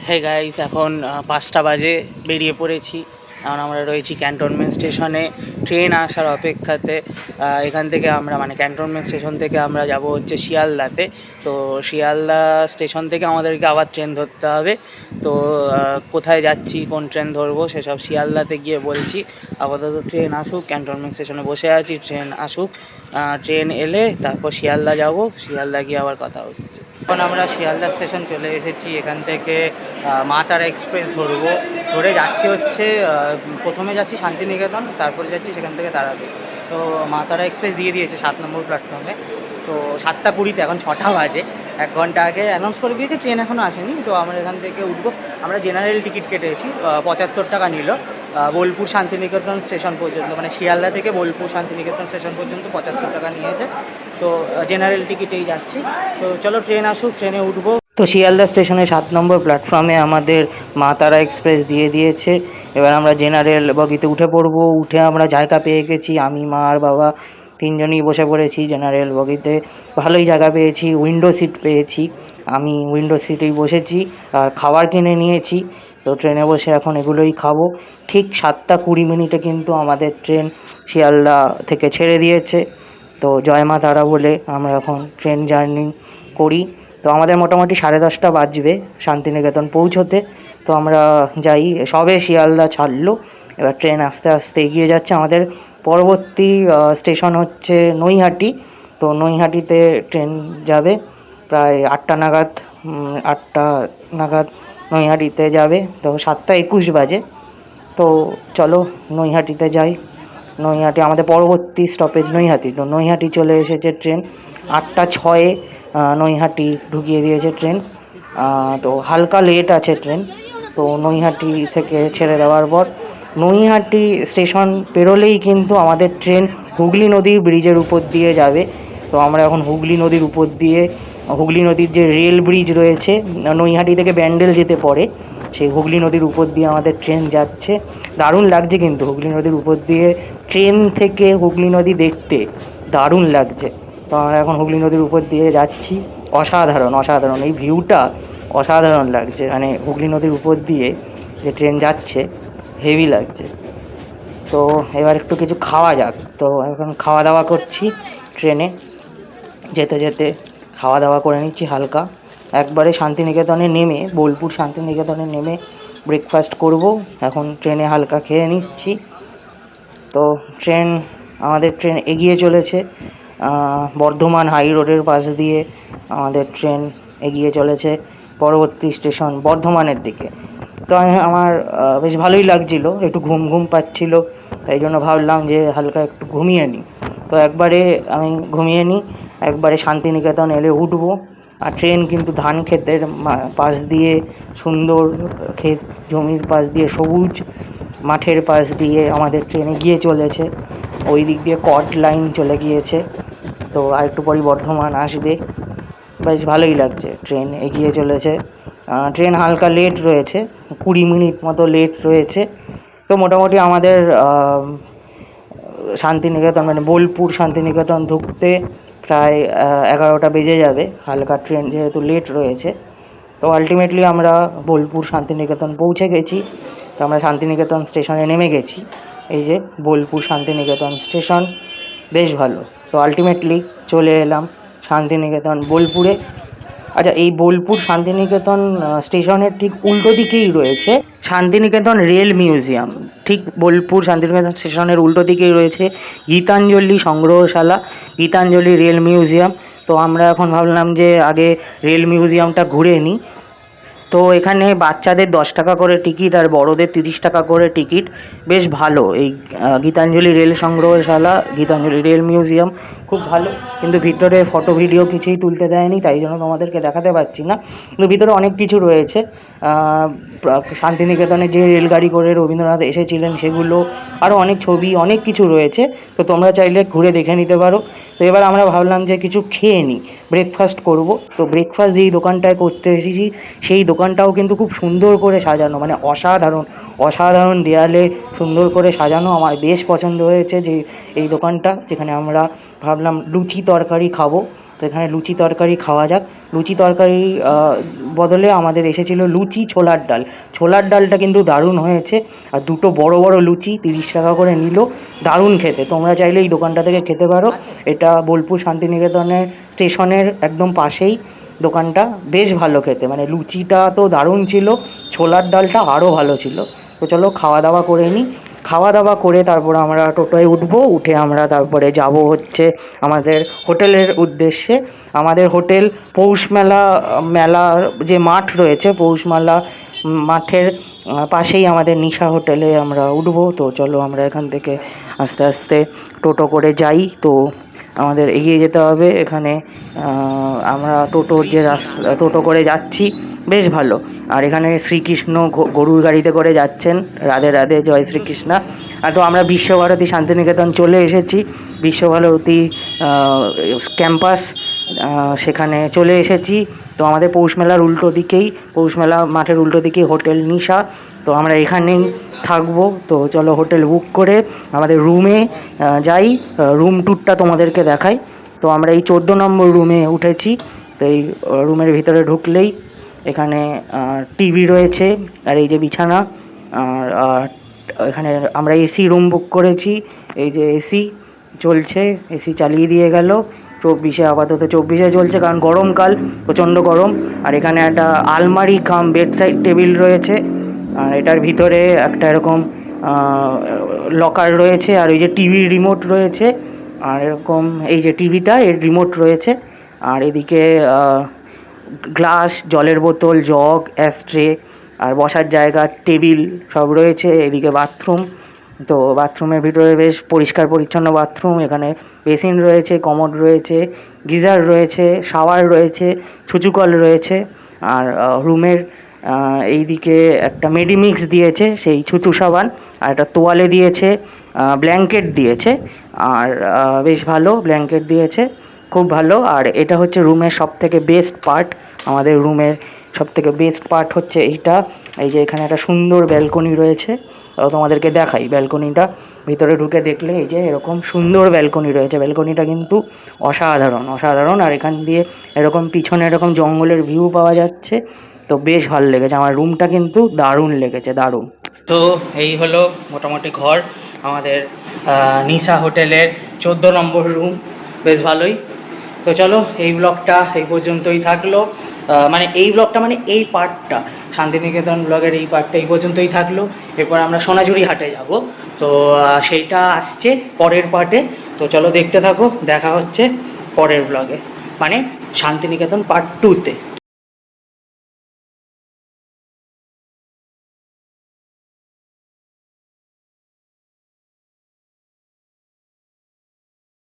Hey guys, এখন 5টা বাজে, বেরিয়ে পড়েছি। এখন আমরা রয়েছি ক্যান্টনমেন্ট স্টেশনে ট্রেন আসার অপেক্ষাতে। এখান থেকে আমরা মানে ক্যান্টনমেন্ট স্টেশন থেকে আমরা যাব হচ্ছে শিয়ালদাতে। তো শিয়ালদা স্টেশন থেকে আমাদেরকে আবার ট্রেন ধরতে হবে। তো কোথায় যাচ্ছি, কোন ট্রেন ধরবো সেসব শিয়ালদাতে গিয়ে বলছি। আপাতত ট্রেন আসুক, ক্যান্টনমেন্ট স্টেশনে বসে আছি, ট্রেন আসুক। ট্রেন এলে তারপর শিয়ালদা যাব, শিয়ালদা গিয়ে আবার কথা হচ্ছে। এখন আমরা শিয়ালদা স্টেশন চলে এসেছি। এখান থেকে মা তারা এক্সপ্রেস ধরবো, ধরে যাচ্ছি হচ্ছে প্রথমে যাচ্ছি শান্তিনিকেতন, তারপরে যাচ্ছি সেখান থেকে তারাপীঠ। তো মা তারা এক্সপ্রেস দিয়ে দিয়েছে 7 নম্বর প্ল্যাটফর্মে। তো 7টা 20-তে, এখন 6টা বাজে। 1 ঘন্টা আগে অ্যানাউন্স করে দিয়েছে, ট্রেন এখনও আসেনি। তো আমরা এখান থেকে উঠবো। আমরা জেনারেল টিকিট কেটেছি, 75 টাকা নিল বোলপুর শান্তিনিকেতন স্টেশন পর্যন্ত, মানে শিয়ালদা থেকে বোলপুর শান্তিনিকেতন স্টেশন পর্যন্ত 75 টাকা নিয়েছে। তো জেনারেল টিকিটেই যাচ্ছি। তো চলো ট্রেন আসুক, ট্রেনে উঠবো। তো শিয়ালদা স্টেশনে 7 নম্বর প্ল্যাটফর্মে আমাদের মা তারা এক্সপ্রেস দিয়ে দিয়েছে। এবার আমরা জেনারেল বগিতে উঠে পড়বো। উঠে আমরা জায়গা পেয়ে গেছি, আমি মা আর বাবা তিনজনই বসে পড়েছি জেনারেল বগিতে। ভালোই জায়গা পেয়েছি, উইন্ডো সিট পেয়েছি। আমি উইন্ডো সিটেই বসেছি, আর খাবার কিনে নিয়েছি। তো ট্রেনে বসে এখন এগুলোই খাবো। ঠিক 7টা 20 কিন্তু আমাদের ট্রেন শিয়ালদা থেকে ছেড়ে দিয়েছে। তো জয় মা তারা বলে আমরা এখন ট্রেন জার্নি করি। তো আমাদের মোটামুটি 10:30 বাজবে শান্তিনিকেতন পৌঁছোতে। তো আমরা যাই, সবে শিয়ালদা ছাড়লো। এবার ট্রেন আস্তে আস্তে এগিয়ে যাচ্ছে। আমাদের পরবর্তী স্টেশন হচ্ছে নৈহাটি। তো নৈহাটিতে ট্রেন যাবে প্রায় 8টা নাগাদ। 8টা নাগাদ নৈহাটিতে যাবে। তো 7টা 21 বাজে। তো চলো নৈহাটিতে যাই। নৈহাটি আমাদের পরবর্তী স্টপেজ নৈহাটি। তো নৈহাটি চলে এসেছে ট্রেন 8টা 6-এ। নৈহাটি ঢুকিয়ে দিয়েছে ট্রেন। তো হালকা লেট আছে ট্রেন। তো নৈহাটি থেকে ছেড়ে দেওয়ার পর নৈহাটি স্টেশন পেরোলেই কিন্তু আমাদের ট্রেন হুগলি নদীর ব্রিজের উপর দিয়ে যাবে। তো আমরা এখন হুগলি নদীর উপর দিয়ে, হুগলি নদীর যে রেল ব্রিজ রয়েছে নৈহাটি থেকে ব্যান্ডেল যেতে পড়ে, সেই হুগলি নদীর উপর দিয়ে আমাদের ট্রেন যাচ্ছে। দারুণ লাগছে কিন্তু হুগলি নদীর উপর দিয়ে ট্রেন থেকে হুগলি নদী দেখতে দারুণ লাগছে। তো আমরা এখন হুগলি নদীর উপর দিয়ে যাচ্ছি। অসাধারণ অসাধারণ এই ভিউটা, অসাধারণ লাগছে। মানে হুগলি নদীর উপর দিয়ে যে ট্রেন যাচ্ছে, হেভি লাগছে। তো এবার একটু কিছু খাওয়া যাক। তো এখন খাওয়া দাওয়া করছি ট্রেনে যেতে যেতে, খাওয়া দাওয়া করে নিচ্ছি হালকা। একবারে শান্তিনিকেতনে নেমে, বোলপুর শান্তিনিকেতনে নেমে ব্রেকফাস্ট করব। এখন ট্রেনে হালকা খেয়ে নিচ্ছি। তো আমাদের ট্রেন এগিয়ে চলেছে বর্ধমান হাই রোডের পাশ দিয়ে। আমাদের ট্রেন এগিয়ে চলেছে পরবর্তী স্টেশন বর্ধমানের দিকে। তো আমার বেশ ভালোই লাগছিল, একটু ঘুম ঘুম পাচ্ছিল, তাই জন্য ভাবলাম যে হালকা একটু ঘুমিয়ে নিই। তো একবারে আমি ঘুমিয়ে নিই, একবারে শান্তিনিকেতন এলে উঠবো। আর ট্রেন কিন্তু ধান ক্ষেতের পাশ দিয়ে, সুন্দর ক্ষেত জমির পাশ দিয়ে, সবুজ মাঠের পাশ দিয়ে আমাদের ট্রেন এগিয়ে চলেছে। ওই দিক দিয়ে কট লাইন চলে গিয়েছে। তো আর একটু পরই বর্ধমান আসবে। বেশ ভালোই লাগছে, ট্রেন এগিয়ে চলেছে। ট্রেন হালকা লেট রয়েছে, 20 মিনিট মতো লেট রয়েছে। তো মোটামুটি আমাদের শান্তিনিকেতন মানে বোলপুর শান্তিনিকেতন ঢুকতে প্রায় 11টা বেজে যাবে, হালকা ট্রেন যেহেতু লেট রয়েছে। তো আলটিমেটলি আমরা বোলপুর শান্তিনিকেতন পৌঁছে গেছি। তো আমরা শান্তিনিকেতন স্টেশনে নেমে গেছি। এই যে বোলপুর শান্তিনিকেতন স্টেশন, বেশ ভালো। তো আলটিমেটলি চলে এলাম শান্তিনিকেতন বোলপুরে। আচ্ছা, এই বোলপুর শান্তিনিকেতন স্টেশনের ঠিক উল্টো দিকেই রয়েছে শান্তিনিকেতন রেল মিউজিয়াম। ঠিক বোলপুর শান্তিনিকেতন স্টেশনের উল্টো দিকেই রয়েছে গীতাঞ্জলি সংগ্রহশালা, গীতাঞ্জলি রেল মিউজিয়াম। তো আমরা এখন ভাবলাম যে আগে রেল মিউজিয়ামটা ঘুরে নিই। তো এখানে বাচ্চাদের 10 টাকা করে টিকিট আর বড়দের 30 টাকা করে টিকিট। বেশ ভালো এই গীতাঞ্জলি রেল সংগ্রহশালা, গীতাঞ্জলি রেল মিউজিয়াম খুব ভালো। কিন্তু ভিতরে ফটো ভিডিও কিছুই তুলতে দেয়নি, তাই জন্য তোমাদেরকে দেখাতে পারছি না। কিন্তু ভিতরে অনেক কিছু রয়েছে। শান্তিনিকেতনে যে রেলগাড়ি করে রবীন্দ্রনাথ এসেছিলেন সেগুলো, আরও অনেক ছবি, অনেক কিছু রয়েছে। তো তোমরা চাইলে ঘুরে দেখে নিতে পারো। তো এবার আমরা ভাবলাম যে কিছু খেয়ে নিই, ব্রেকফাস্ট করব। তো ব্রেকফাস্ট যেই দোকানটায় করতে এসেছি সেই দোকানটাও কিন্তু খুব সুন্দর করে সাজানো, মানে অসাধারণ অসাধারণ, দেয়ালে সুন্দর করে সাজানো। আমার বেশ পছন্দ হয়েছে যে এই দোকানটা, যেখানে আমরা ভাবলাম লুচি তরকারি খাবো। তো এখানে লুচি তরকারি খাওয়া যাক। লুচি তরকারি বদলে আমাদের এসেছিলো লুচি ছোলার ডাল। ছোলার ডালটা কিন্তু দারুণ হয়েছে, আর দুটো বড় বড় লুচি 30 টাকা করে নিল, দারুণ খেতে। তোমরা চাইলে এই দোকানটা থেকে খেতে পারো। এটা বোলপুর শান্তিনিকেতনের স্টেশনের একদম পাশেই দোকানটা, বেশ ভালো খেতে, মানে লুচিটা তো দারুণ ছিল, ছোলার ডালটা আরও ভালো ছিল। তো চলো খাওয়া দাওয়া করে নিই। খাওয়া দাওয়া করে তারপর আমরা টোটোয় উঠবো, উঠে আমরা তারপরে যাব হচ্ছে আমাদের হোটেলের উদ্দেশ্যে। আমাদের হোটেল পৌষ মেলার যে মাঠ রয়েছে, পৌষ মেলা মাঠের পাশেই আমাদের নিশা হোটেলে আমরা উঠবো। তো চলো আমরা এখান থেকে আস্তে আস্তে টোটো করে যাই। তো আমাদের এগিয়ে যেতে হবে। এখানে আমরা টোটো করে যাচ্ছি, বেশ ভালো। আর এখানে শ্রীকৃষ্ণ গরুর গাড়িতে করে যাচ্ছেন, রাধে রাধে, জয় শ্রীকৃষ্ণা। আর তো আমরা বিশ্বভারতী শান্তিনিকেতন চলে এসেছি, বিশ্বভারতী ক্যাম্পাস, সেখানে চলে এসেছি। তো আমাদের পৌষ মেলার উল্টো দিকেই, পৌষ মেলা মাঠের উল্টো দিকেই হোটেল নিশা। তো আমরা এখানেই থাকবো। তো চলো হোটেল বুক করে আমাদের রুমে যাই, রুম ট্যুরটা তোমাদেরকে দেখাই। তো আমরা এই 14 নম্বর রুমে উঠেছি। তো এই রুমের ভিতরে ঢুকলেই এখানে টিভি রয়েছে, আর এই যে বিছানা। আর এখানে আমরা এসি রুম বুক করেছি, এই যে এসি চলছে, এসি চালিয়ে দিয়ে গেল 24-এ, আপাতত 24-এ চলছে কারণ গরমকাল, প্রচণ্ড গরম। আর এখানে একটা আলমারি কাম বেড সাইড টেবিল রয়েছে, আর এটার ভিতরে একটা এরকম লকার রয়েছে, আর এই যে টিভির রিমোট রয়েছে, আর এরকম এই যে টিভিটা এর রিমোট রয়েছে। আর এদিকে গ্লাস, জলের বোতল, জগ, অ্যাস্ট্রে, আর বসার জায়গা, টেবিল সব রয়েছে। এদিকে বাথরুম। তো বাথরুমের ভিতরে বেশ পরিষ্কার পরিচ্ছন্ন বাথরুম। এখানে বেসিন রয়েছে, কমোড রয়েছে, গিজার রয়েছে, শাওয়ার রয়েছে, ছুঁচুকল রয়েছে। আর রুমের এইদিকে একটা মেডিমিক্স দিয়েছে, সেই ছুঁচু সাবান, আর একটা তোয়ালে দিয়েছে, ব্ল্যাঙ্কেট দিয়েছে, আর বেশ ভালো ব্ল্যাঙ্কেট দিয়েছে, খুব ভালো। আর এটা হচ্ছে রুমের সবথেকে বেস্ট পার্ট, আমাদের রুমের সবথেকে বেস্ট পার্ট হচ্ছে এইটা। এই যে এখানে একটা সুন্দর ব্যালকনি রয়েছে, তোমাদেরকে দেখাই ব্যালকনিটা। ভিতরে ঢুকে দেখলে এই যে এরকম সুন্দর ব্যালকনি রয়েছে, ব্যালকনিটা কিন্তু অসাধারণ অসাধারণ। আর এখান দিয়ে এরকম পিছনে এরকম জঙ্গলের ভিউ পাওয়া যাচ্ছে, তো বেশ ভালো লেগেছে। আমার রুমটা কিন্তু দারুণ লেগেছে, দারুণ। তো এই হলো মোটামুটি ঘর আমাদের নিশা হোটেলের 14 নম্বর রুম, বেশ ভালোই। তো চলো এই ব্লগটা এই পর্যন্তই থাকলো, মানে এই ব্লগটা মানে এই পার্টটা, শান্তিনিকেতন ব্লগের এই পার্টটা এই পর্যন্তই থাকলো। এরপর আমরা সোনাঝুরি হাটে যাব, তো সেইটা আসছে পরের পার্টে। তো চলো দেখতে থাকো, দেখা হচ্ছে পরের ব্লগে, মানে শান্তিনিকেতন পার্ট 2-তে।